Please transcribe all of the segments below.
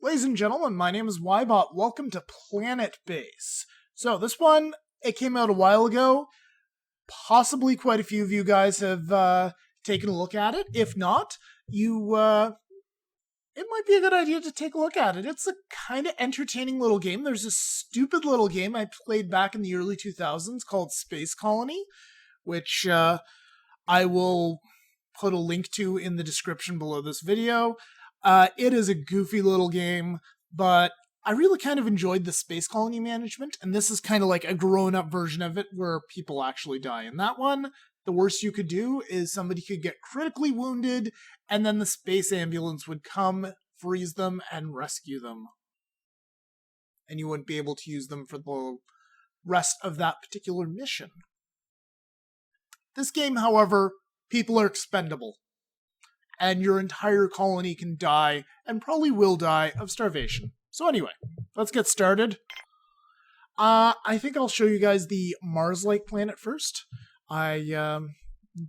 Ladies and gentlemen, my name is Ybot. Welcome to Planetbase. So this one, it came out a while ago. Possibly quite a few of you guys have taken a look at it. If not, it might be a good idea to take a look at it. It's a kind of entertaining little game. There's a stupid little game I played back in the early 2000s called Space Colony, which I will put a link to in the description below this video. It is a goofy little game, but I really kind of enjoyed the space colony management, and this is kind of like a grown-up version of it where people actually die. In that one, the worst you could do is somebody could get critically wounded, and then the space ambulance would come, freeze them, and rescue them. And you wouldn't be able to use them for the rest of that particular mission. This game, however, people are expendable. And your entire colony can die, and probably will die, of starvation. So anyway, let's get started. I think I'll show you guys the Mars-like planet first. I'm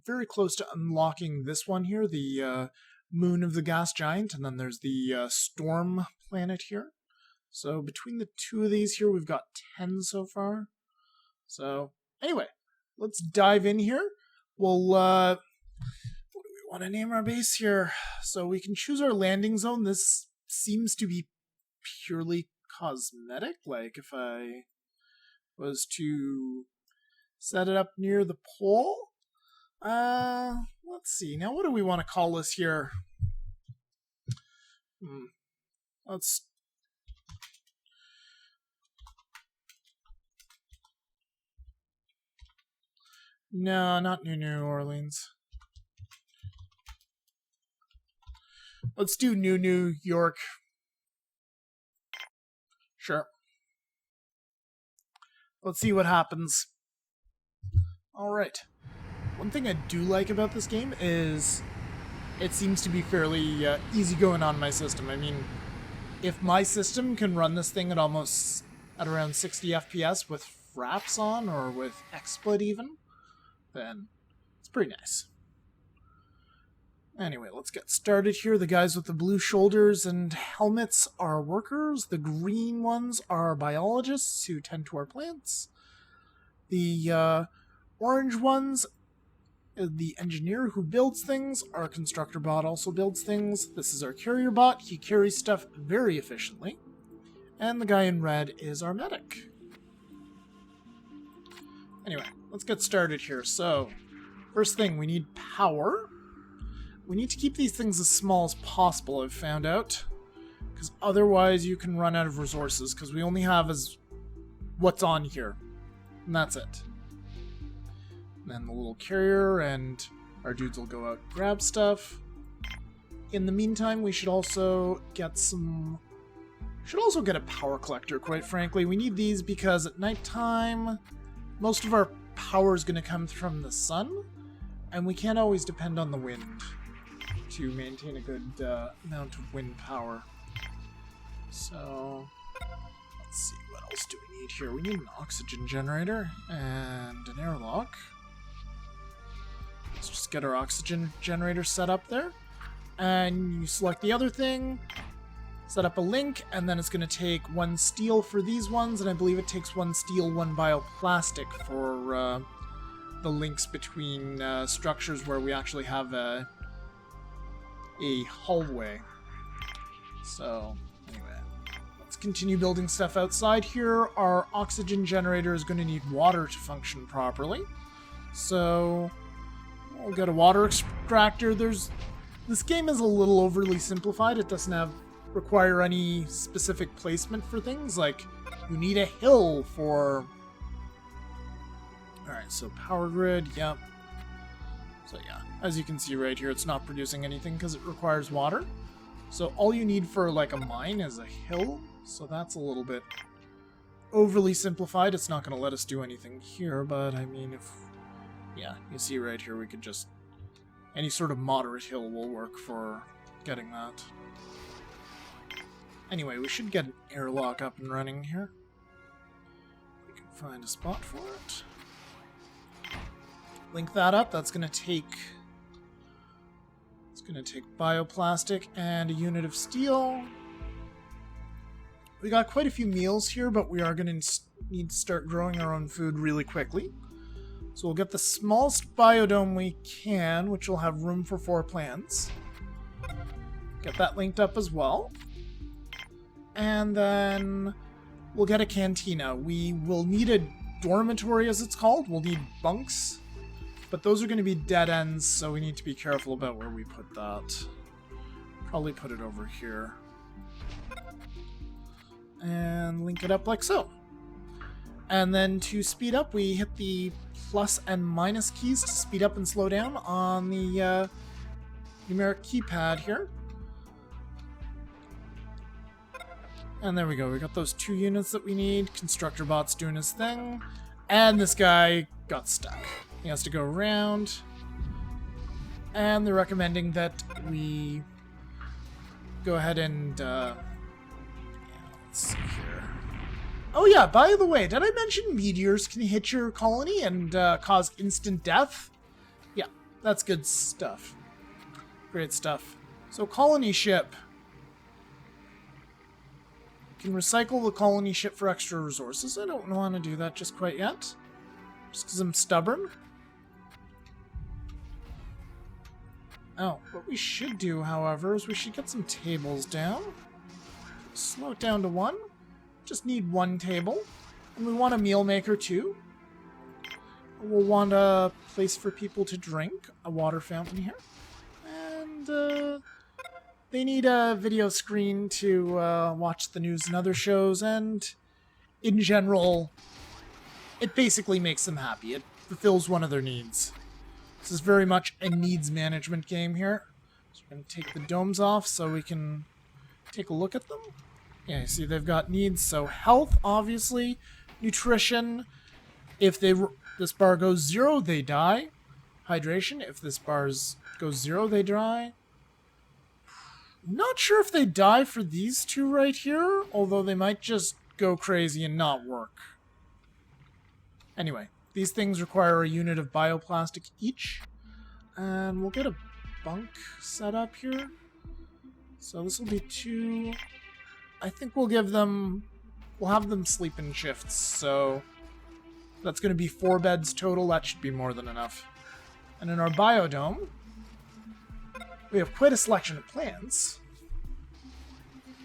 very close to unlocking this one here, the moon of the gas giant, and then there's the storm planet here. So between the two of these here, we've got 10 so far. So anyway, let's dive in here. We'll want to name our base here, so we can choose our landing zone. This seems to be purely cosmetic, like if I was to set it up near the pole. Let's see, now what do we want to call this here? No, not New Orleans. Let's do New York. Sure. Let's see what happens. Alright. One thing I do like about this game is it seems to be fairly easy going on my system. I mean, if my system can run this thing at around 60 FPS with fraps on, or with XSplit even, then it's pretty nice. Anyway, let's get started here. The guys with the blue shoulders and helmets are workers. The green ones are biologists who tend to our plants. The orange ones, the engineer who builds things. Our constructor bot also builds things. This is our carrier bot. He carries stuff very efficiently. And the guy in red is our medic. Anyway, let's get started here. So, first thing, we need power. We need to keep these things as small as possible, I've found out. Because otherwise you can run out of resources, because we only have what's on here. And that's it. And then the little carrier, and our dudes will go out and grab stuff. In the meantime, we should also get a power collector, quite frankly. We need these because at nighttime, most of our power is going to come from the sun, and we can't always depend on the wind to maintain a good amount of wind power. So, let's see, what else do we need here? We need an oxygen generator and an airlock. Let's just get our oxygen generator set up there. And you select the other thing, set up a link, and then it's going to take 1 steel for these ones, and I believe it takes 1 steel, 1 bioplastic for the links between structures where we actually have a hallway. So, anyway, let's continue building stuff outside here. Our oxygen generator is going to need water to function properly. So, we'll get a water extractor. This game is a little overly simplified. It doesn't require any specific placement for things, like you need a hill for... Alright, so power grid, yep. So yeah, as you can see right here, it's not producing anything because it requires water. So all you need for like a mine is a hill, so that's a little bit overly simplified. It's not going to let us do anything here, but I mean, yeah, you see right here, we could just... Any sort of moderate hill will work for getting that. Anyway, we should get an airlock up and running here. We can find a spot for it. Link that up. That's going to take bioplastic and a unit of steel. we got quite a few meals here, but we are going to need to start growing our own food really quickly. So we'll get the smallest biodome we can, which will have room for 4 plants. Get that linked up as well. And then we'll get a cantina. We will need a dormitory, as it's called. We'll need bunks. But those are going to be dead ends, so we need to be careful about where we put that. Probably put it over here. And link it up like so. And then to speed up, we hit the plus and minus keys to speed up and slow down on the numeric keypad here. And there we go. We got those 2 units that we need. Constructor bot's doing his thing. And this guy got stuck. He has to go around. And they're recommending that we go ahead and... let's see here. Oh yeah, by the way, did I mention meteors can hit your colony and cause instant death? Yeah, that's good stuff. Great stuff. So colony ship. Can recycle the colony ship for extra resources. I don't want to do that just quite yet. Just because I'm stubborn. Oh, what we should do, however, is we should get some tables down. Slow it down to 1. Just need 1 table. And we want a meal maker too. We'll want a place for people to drink. A water fountain here. And they need a video screen to watch the news and other shows. And in general, it basically makes them happy. It fulfills one of their needs. This is very much a needs management game here. So we're going to take the domes off so we can take a look at them. Yeah, you see they've got needs. So health, obviously. Nutrition. If this bar goes 0, they die. Hydration. If this bar goes 0, they die. Not sure if they die for these 2 right here, although they might just go crazy and not work. Anyway, these things require a unit of bioplastic each. And we'll get a bunk set up here. So this will be 2... I think we'll have them sleep in shifts, so that's going to be 4 beds total. That should be more than enough. And in our biodome, we have quite a selection of plants.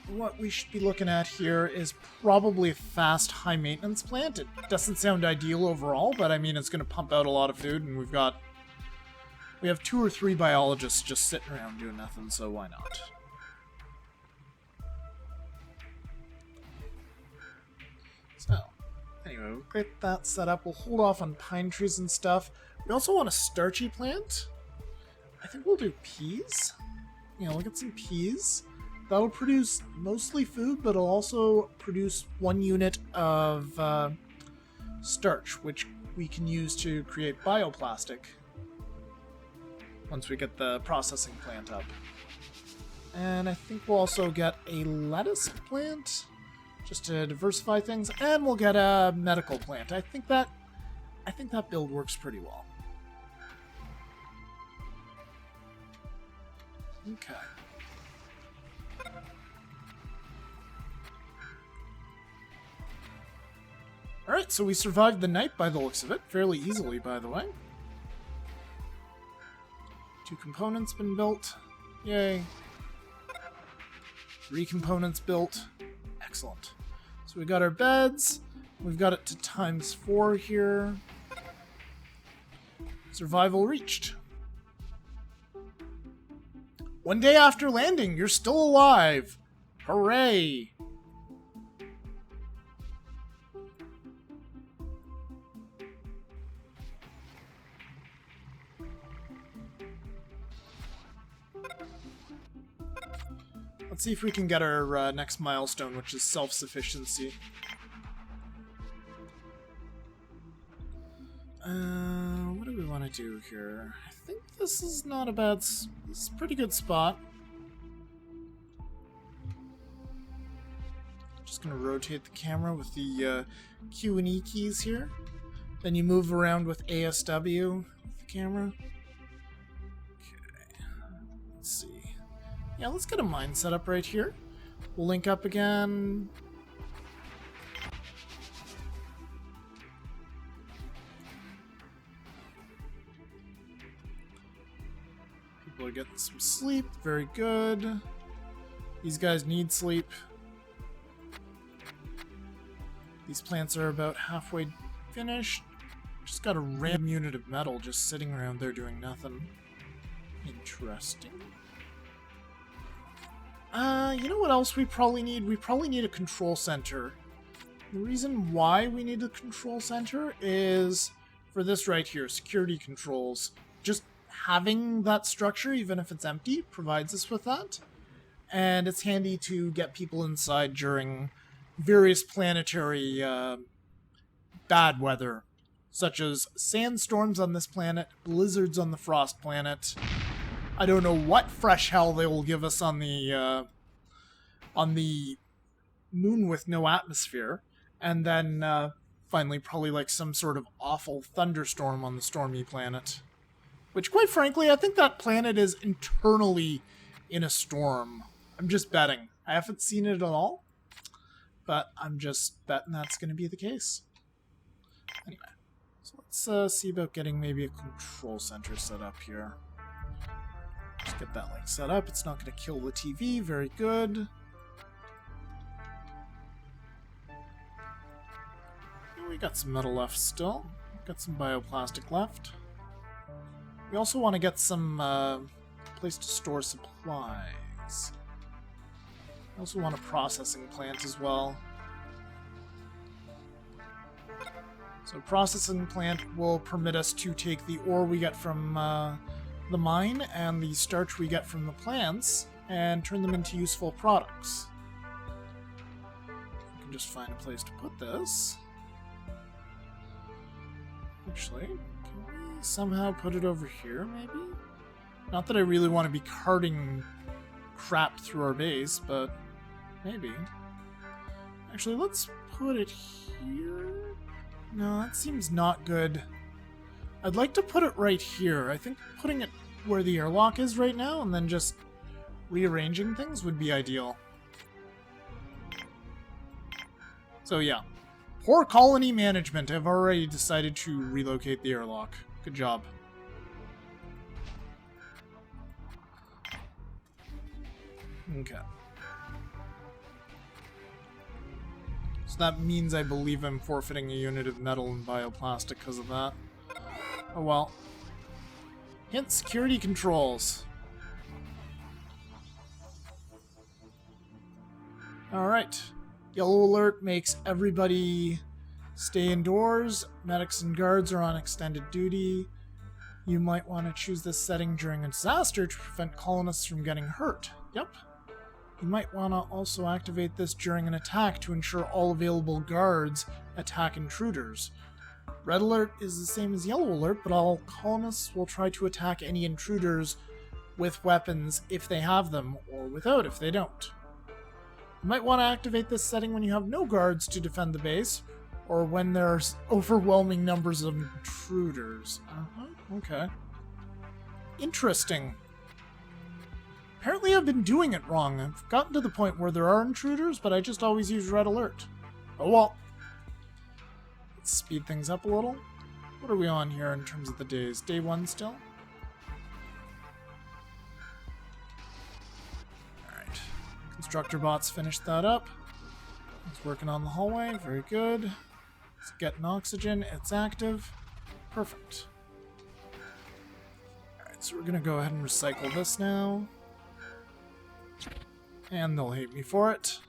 What we should be looking at here is probably a fast, high-maintenance plant. It doesn't sound ideal overall, but I mean, it's going to pump out a lot of food, and we have 2 or 3 biologists just sitting around doing nothing, so why not? So, anyway, we'll get that set up. We'll hold off on pine trees and stuff. We also want a starchy plant. I think we'll do peas. Yeah, look at some peas. That'll produce mostly food, but it'll also produce 1 unit of starch, which we can use to create bioplastic once we get the processing plant up. And I think we'll also get a lettuce plant, just to diversify things, and we'll get a medical plant. I think that build works pretty well. Okay. Alright, so we survived the night by the looks of it, fairly easily, by the way. 2 components been built. Yay. 3 components built. Excellent. So we got our beds. We've got it to ×4 here. Survival reached. 1 day after landing, you're still alive. Hooray! Let's see if we can get our next milestone, which is self-sufficiency. What do we want to do here? I think this is not a bad... This is a pretty good spot. Just going to rotate the camera with the Q and E keys here. Then you move around with ASW with the camera. Okay, let's see. Yeah, let's get a mine set up right here. We'll link up again. People are getting some sleep. Very good. These guys need sleep. These plants are about halfway finished. Just got a random unit of metal just sitting around there doing nothing. Interesting. You know what else we probably need? We probably need a control center. The reason why we need a control center is for this right here, security controls. Just having that structure, even if it's empty, provides us with that. And it's handy to get people inside during various planetary bad weather, such as sandstorms on this planet, blizzards on the frost planet. I don't know what fresh hell they will give us on the moon with no atmosphere, and then finally probably like some sort of awful thunderstorm on the stormy planet. Which, quite frankly, I think that planet is internally in a storm. I'm just betting. I haven't seen it at all, but I'm just betting that's going to be the case. Anyway, so let's see about getting maybe a control center set up here. Just get that link set up. It's not going to kill the TV. Very good. We got some metal left still. Got some bioplastic left. We also want to get some place to store supplies. I also want a processing plant as well. So processing plant will permit us to take the ore we get from the mine and the starch we get from the plants and turn them into useful products. We can just find a place to put this. Actually, can we somehow put it over here, maybe? Not that I really want to be carting crap through our base, but maybe. Actually, let's put it here. No, that seems not good. I'd like to put it right here. I think putting it where the airlock is right now and then just rearranging things would be ideal. So yeah. Poor colony management. I've already decided to relocate the airlock. Good job. Okay. So that means I believe I'm forfeiting a unit of metal and bioplastic because of that. Oh well. Hint security controls. Alright. Yellow alert makes everybody stay indoors. Medics and guards are on extended duty. You might want to choose this setting during a disaster to prevent colonists from getting hurt. Yep. You might want to also activate this during an attack to ensure all available guards attack intruders. Red alert is the same as yellow alert, but all colonists will try to attack any intruders with weapons if they have them, or without if they don't. You might want to activate this setting when you have no guards to defend the base, or when there's overwhelming numbers of intruders. Okay. Interesting. Apparently I've been doing it wrong. I've gotten to the point where there are intruders, but I just always use red alert. Oh well. Let's speed things up a little. What are we on here in terms of the days? Day 1 still? Alright. Constructor bots finished that up. It's working on the hallway. Very good. It's getting oxygen. It's active. Perfect. Alright, so we're going to go ahead and recycle this now. And they'll hate me for it.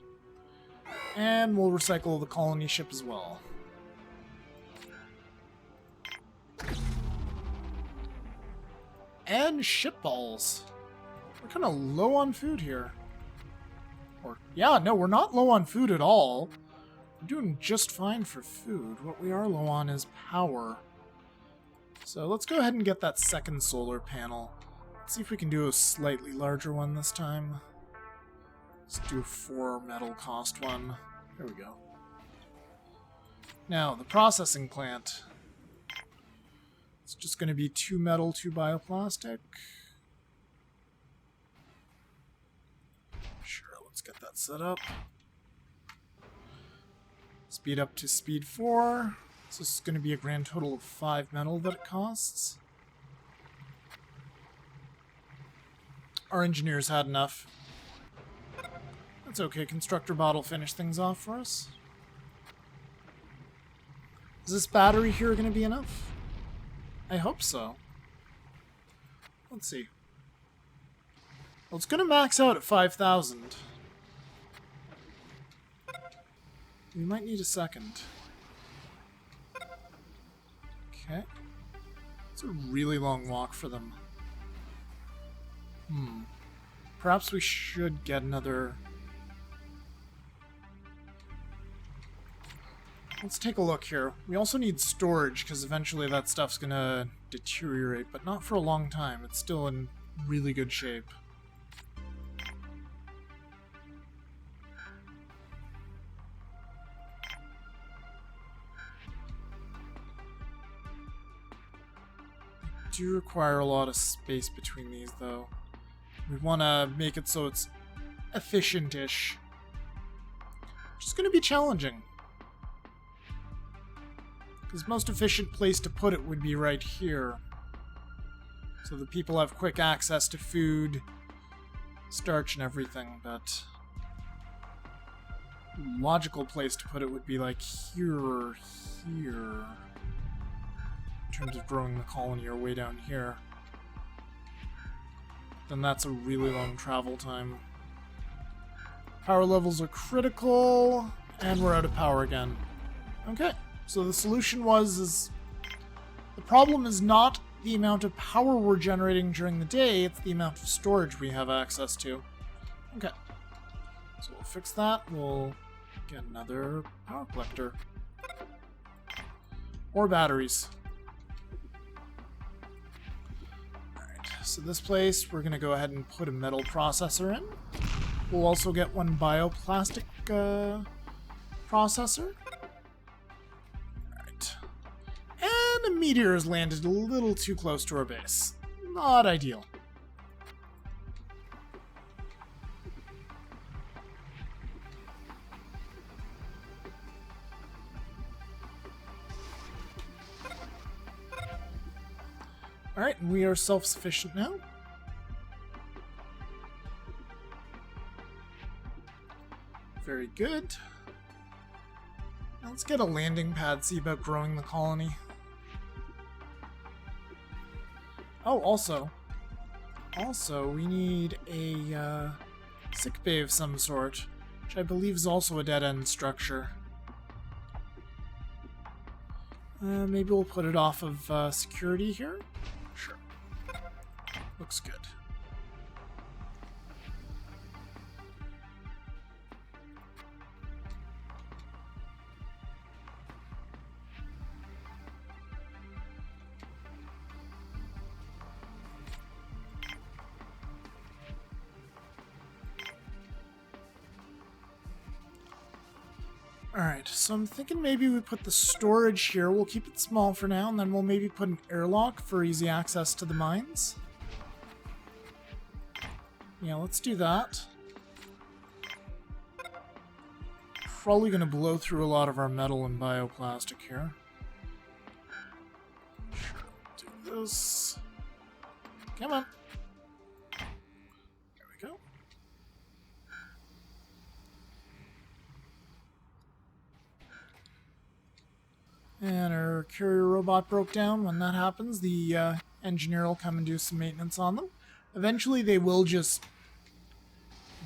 And we'll recycle the colony ship as well. And ship balls. We're kind of low on food here. Or, yeah, no, we're not low on food at all. We're doing just fine for food. What we are low on is power. So let's go ahead and get that second solar panel. Let's see if we can do a slightly larger one this time. Let's do a 4 metal cost one. There we go. Now, the processing plant. It's just going to be 2 metal, 2 bioplastic. Sure, let's get that set up. Speed up to speed 4. So this is going to be a grand total of 5 metal that it costs. our engineers had enough. That's okay, Constructor Bot will finish things off for us. Is this battery here going to be enough? I hope so. Let's see. Well, it's going to max out at 5,000. We might need a second. Okay. It's a really long walk for them. Perhaps we should get another... Let's take a look here. We also need storage, because eventually that stuff's gonna deteriorate, but not for a long time. It's still in really good shape. Do require a lot of space between these, though. We want to make it so it's efficient-ish. Which is going to be challenging. Because most efficient place to put it would be right here. So that people have quick access to food, starch, and everything, but... logical place to put it would be like here or here. In terms of growing the colony, or way down here. Then that's a really long travel time. Power levels are critical, and we're out of power again. Okay. So the solution is the problem is not the amount of power we're generating during the day, it's the amount of storage we have access to. Okay. So we'll fix that. We'll get another power collector. Or batteries. Alright, so this place, we're going to go ahead and put a metal processor in. We'll also get one bioplastic processor. And a meteor has landed a little too close to our base. Not ideal. Alright, and we are self-sufficient now. Very good. Now let's get a landing pad, see about growing the colony. Oh, also, we need a sick bay of some sort, which I believe is also a dead-end structure. Maybe we'll put it off of security here? Sure. Looks good. Alright, so I'm thinking maybe we put the storage here. We'll keep it small for now, and then we'll maybe put an airlock for easy access to the mines. Yeah, let's do that. Probably going to blow through a lot of our metal and bioplastic here. Sure, do this. Come on. There we go. And our carrier robot broke down. When that happens, the engineer will come and do some maintenance on them. Eventually, they will just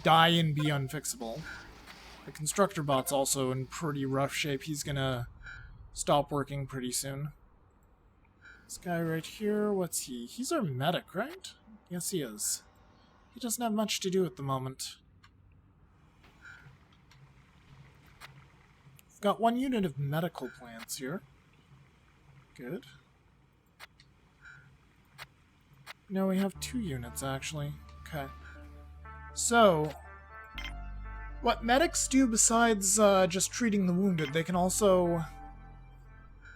die and be unfixable. The constructor bot's also in pretty rough shape. He's gonna stop working pretty soon. This guy right here, what's he? He's our medic, right? Yes, he is. He doesn't have much to do at the moment. We've got one unit of medical plants here. Good. No, we have 2 units, actually. Okay. So, what medics do besides just treating the wounded, they can also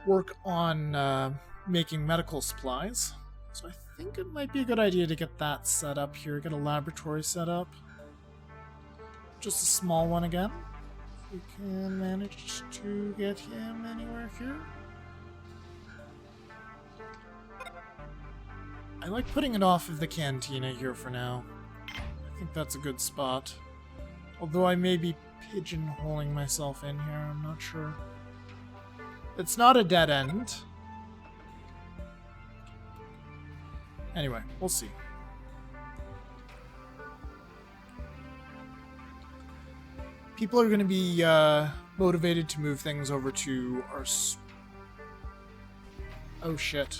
work on making medical supplies. So I think it might be a good idea to get that set up here, get a laboratory set up. Just a small one again. If we can manage to get him anywhere here. I like putting it off of the cantina here for now. I think that's a good spot. Although I may be pigeonholing myself in here, I'm not sure. It's not a dead end. Anyway, we'll see. People are going to be motivated to move things over to our... Oh, shit.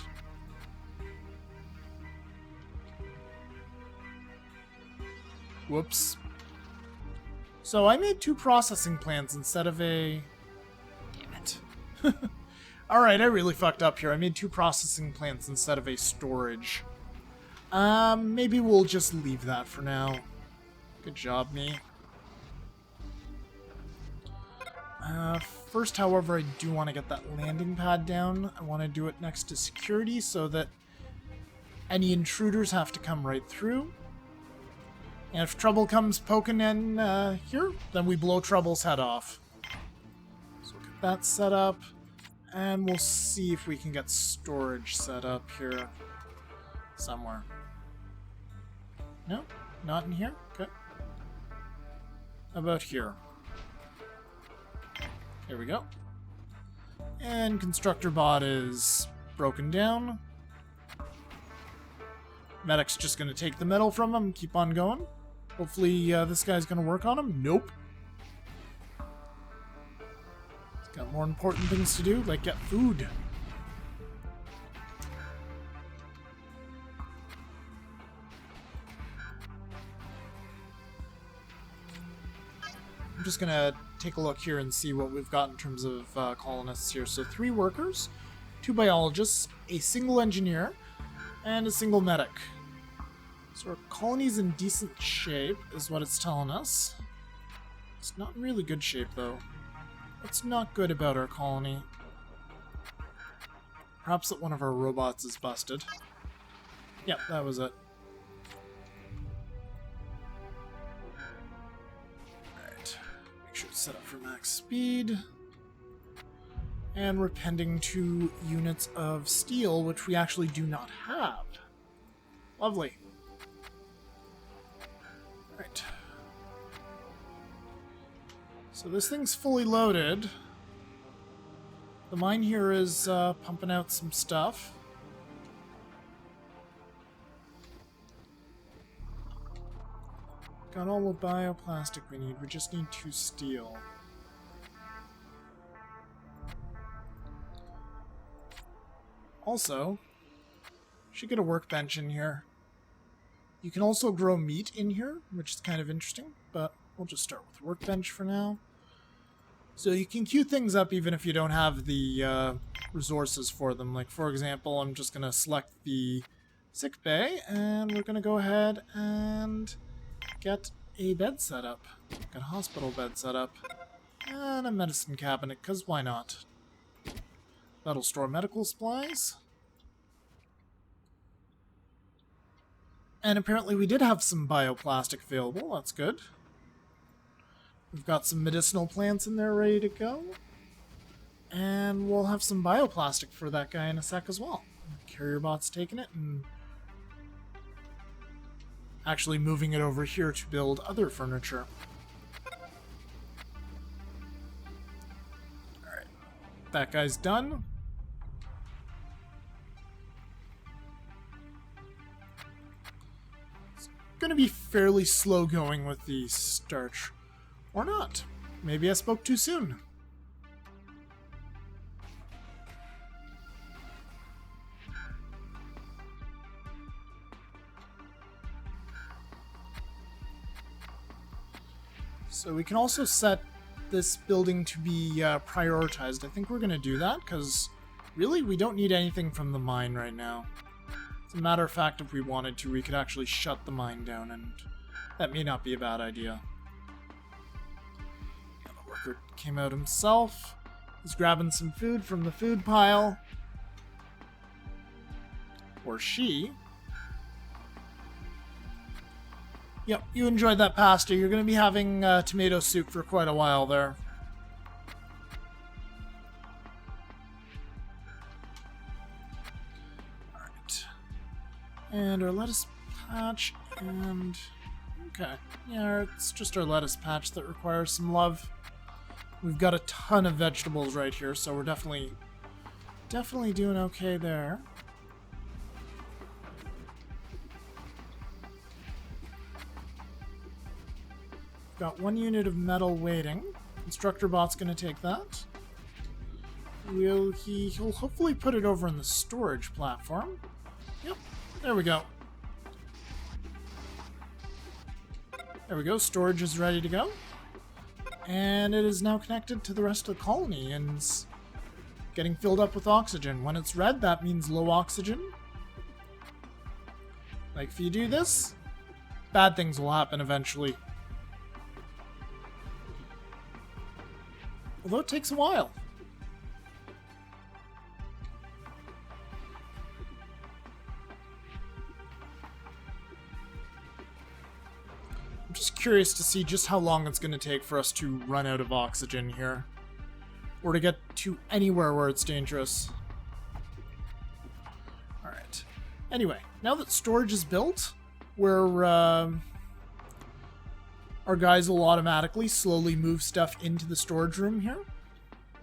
Whoops. So I made 2 processing plants instead of a... Damn it. Alright, I really fucked up here. I made 2 processing plants instead of a storage. Maybe we'll just leave that for now. Good job, me. First, however, I do want to get that landing pad down. I want to do it next to security so that any intruders have to come right through. And if trouble comes poking in here, then we blow trouble's head off. So get that set up. And we'll see if we can get storage set up here somewhere. No? Not in here? Okay. How about here? There we go. And constructor bot is broken down. Medic's just going to take the metal from him, keep on going. Hopefully this guy's going to work on him. Nope. He's got more important things to do, like get food. I'm just going to take a look here and see what we've got in terms of colonists here. So 3 workers, 2 biologists, a single engineer, and a single medic. So our colony's in decent shape, is what it's telling us. It's not in really good shape, though. What's not good about our colony? Perhaps that one of our robots is busted. Yep, that was it. Make sure it's set up for max speed. And we're pending 2 units of steel, which we actually do not have. Lovely. Right. So this thing's fully loaded. The mine here is pumping out some stuff. Got all the bioplastic we need. We just need 2 steel. Also, should get a workbench in here. You can also grow meat in here, which is kind of interesting, but we'll just start with workbench for now. So you can queue things up even if you don't have the resources for them. Like, for example, I'm just going to select the sick bay, and we're going to go ahead and get a bed set up. Get a hospital bed set up. And a medicine cabinet, because why not? That'll store medical supplies. And apparently we did have some bioplastic available. That's good. We've got some medicinal plants in there ready to go. And we'll have some bioplastic for that guy in a sec as well. Carrier bot's taking it and actually moving it over here to build other furniture. Alright. That guy's done. It's gonna be fairly slow going with the starch. Or not. Maybe I spoke too soon. So we can also set this building to be prioritized. I think we're going to do that because really we don't need anything from the mine right now. As a matter of fact, if we wanted to, we could actually shut the mine down, and that may not be a bad idea. The worker came out himself. He's grabbing some food from the food pile. Or she. Yep, you enjoyed that pasta. You're going to be having tomato soup for quite a while there. Alright. And our lettuce patch, and Okay. Yeah, it's just our lettuce patch that requires some love. We've got a ton of vegetables right here, so we're definitely doing okay there. Got 1 unit of metal waiting. Constructor bot's gonna take that. He'll hopefully put it over in the storage platform. Yep, there we go. There we go, storage is ready to go. And it is now connected to the rest of the colony and is getting filled up with oxygen. When it's red, that means low oxygen. Like, if you do this, bad things will happen eventually. Although it takes a while. I'm just curious to see just how long it's going to take for us to run out of oxygen here. Or to get to anywhere where it's dangerous. Alright. Anyway, now that storage is built, our guys will automatically slowly move stuff into the storage room here,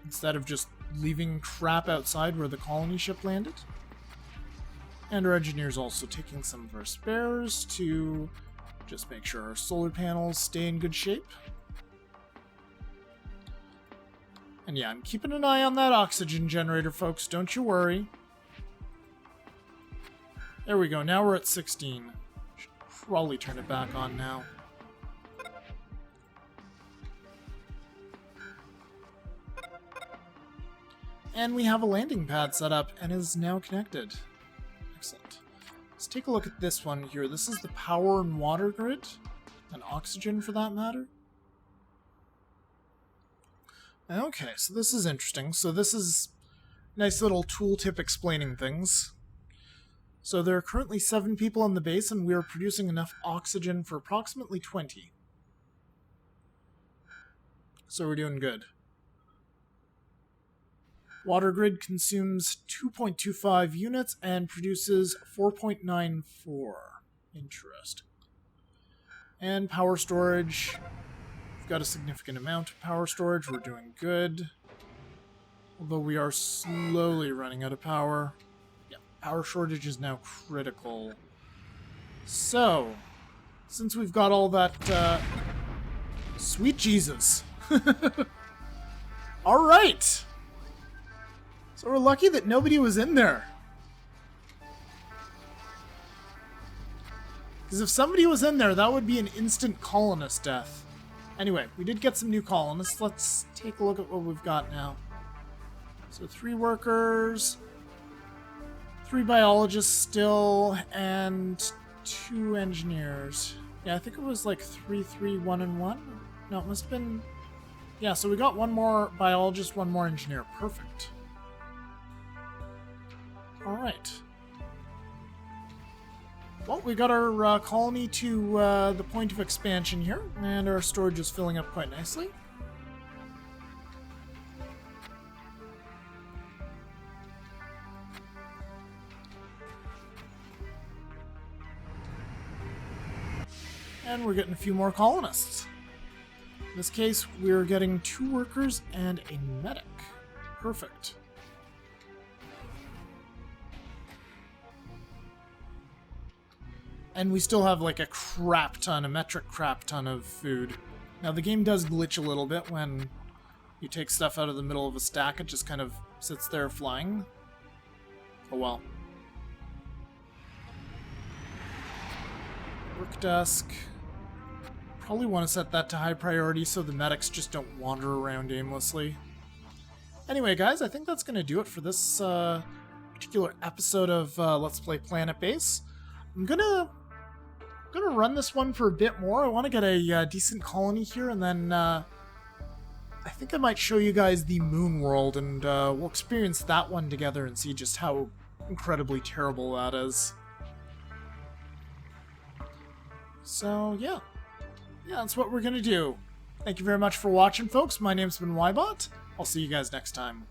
instead of just leaving crap outside where the colony ship landed. And our engineer's also taking some of our spares to just make sure our solar panels stay in good shape. And yeah, I'm keeping an eye on that oxygen generator, folks. Don't you worry. There we go. Now we're at 16. Should probably turn it back on now. And we have a landing pad set up and is now connected. Excellent. Let's take a look at this one here. This is the power and water grid, and oxygen for that matter. Okay, so this is interesting. So this is a nice little tooltip explaining things. So there are currently 7 people on the base, and we are producing enough oxygen for approximately 20. So we're doing good. Water grid consumes 2.25 units and produces 4.94. Interesting. And power storage. We've got a significant amount of power storage. We're doing good. Although we are slowly running out of power. Yeah, power shortage is now critical. So, since we've got all that... sweet Jesus. Alright! So we're lucky that nobody was in there. Because if somebody was in there, that would be an instant colonist death. Anyway, we did get some new colonists. Let's take a look at what we've got now. So 3 workers, 3 biologists still, and 2 engineers. Yeah, I think it was like 3, 3, 1, and 1. No, it must have been... Yeah, so we got 1 more biologist, 1 more engineer. Perfect. Alright. Well, we got our colony to the point of expansion here, and our storage is filling up quite nicely. And we're getting a few more colonists. In this case, we're getting 2 workers and a medic. Perfect. And we still have like a metric crap ton of food. Now the game does glitch a little bit when you take stuff out of the middle of a stack. It just kind of sits there flying. Oh well. Work desk. Probably want to set that to high priority so the medics just don't wander around aimlessly. Anyway guys, I think that's going to do it for this particular episode of Let's Play Planetbase. I'm gonna run this one for a bit more. I want to get a decent colony here, and then I think I might show you guys the moon world, and we'll experience that one together and see just how incredibly terrible that is. So yeah, that's what we're gonna do. Thank you very much for watching, folks. My name's been Ybot. I'll see you guys next time.